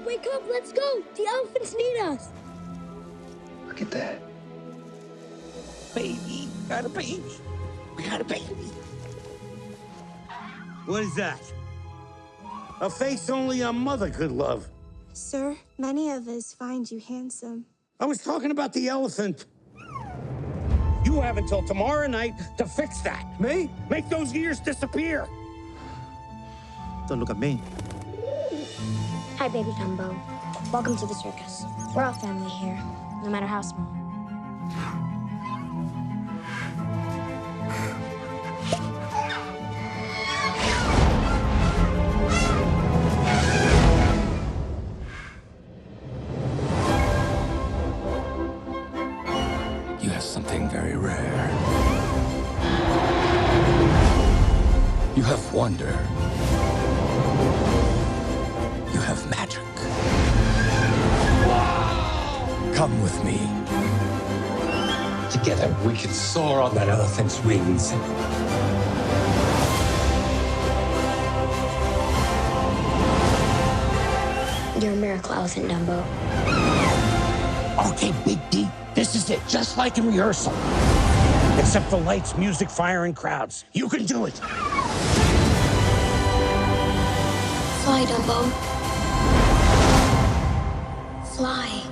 wake up, let's go. The elephants need us. Look at that. Baby, got a baby. We got a baby. What is that? A face only a mother could love. Sir, many of us find you handsome. I was talking about the elephant. You have until tomorrow night to fix that. Me? Make those ears disappear. Don't look at me. Hi, baby Dumbo. Welcome to the circus. We're all family here, no matter how small. You have something very rare. You have wonder. You have magic. Come with me. Together, we can soar on that elephant's wings. You're a miracle elephant, Dumbo. Okay, Big D, this is it, just like in rehearsal. Except for lights, music, fire, and crowds. You can do it. Fly, Dumbo. Fly.